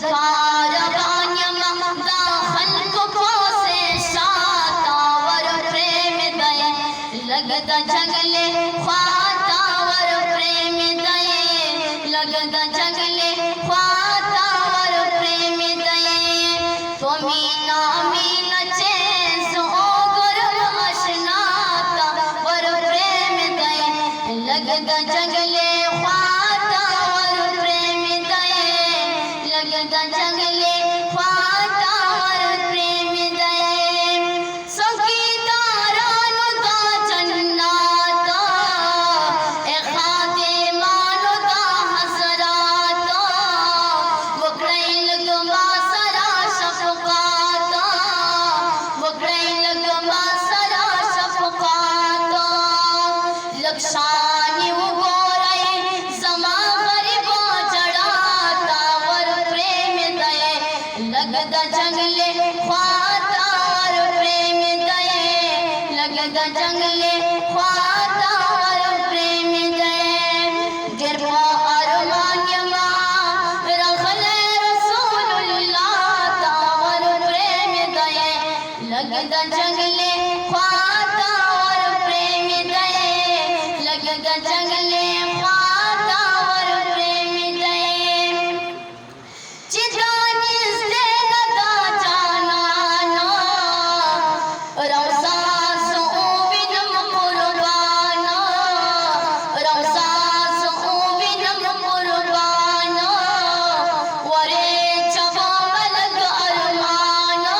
कारवानियम दाखल को पोसे शातावर प्रेम दए लगदा जंगले ख्वातावर प्रेम दए लगदा जंगले ख्वातावर प्रेम दए तो मीना मीना चेसो गुरु अशनाता वर प्रेम दए लगदा जंगले ख्वातावर प्रेम दए लगदा जंगले ख्वातावर प्रेम दए संगीतारानु दा जन्नाता ए खादिमानु दा हसराता वकरैल गमा सरा शफकाता वकरैल गमा सरा शफकाता लक्षानी उगोरे समा गरीबो चढ़ाता वर प्रेम दए लगदा जंगले ख्वातावर प्रेम दए लगदा जंगले ख्वातावर प्रेम दए गिरवा अरमानियमा रखले रसूलुल्लाह तावर प्रेम दए लगदा जंगले ख्वातावर प्रेम दए लगदा जंगले ख्वातावर प्रेम दए चिदानी से नदा जानाना रौसा सोविनम कुर्बाना रौसा सोविनम कुर्बाना वरे जवामलग अरमाना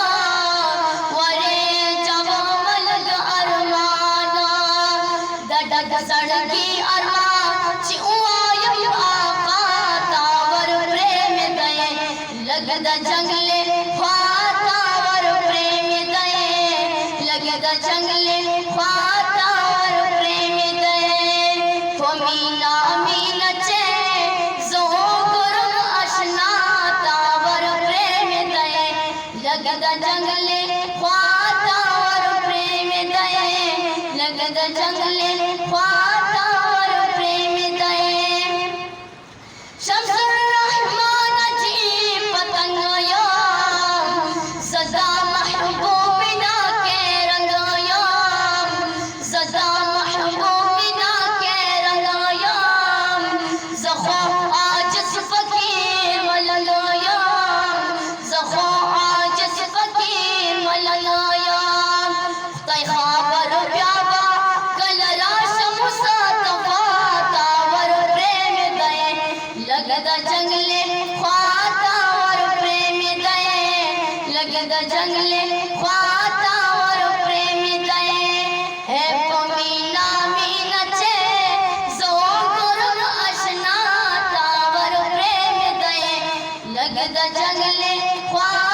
वरे जवामलग अरमाना दडग सड़की अरमा चिउआयम आका तावर प्रेम दए लगदा जंगले ख्वातावर प्रेम दए लगदा जंगले ख्वातावर प्रेम दए तो मीना मीना चे जो गुरु अशनातावर प्रेम दए लगदा जंगले ख्वातावर प्रेम दए लगदा जंगले ख्वातावर प्रेम दए शम्सुर रहमान जी पतंगया सदा महबूबिना के रंगया सदा महबूबिना के रंगया ज़खो आजिज़ फ़कीर मलया ज़खो आजिज़ फ़कीर मलया तय खबर प्यावा कल राश मुसातफा तावर प्रेम दए लगदा जंगले ख्वातावर प्रेम दए लगदा जंगले ख्वातावर प्रेम दए है मीना मीना चे जो गुरु अशनातावर प्रेम दए लगदा जंगले ख्वा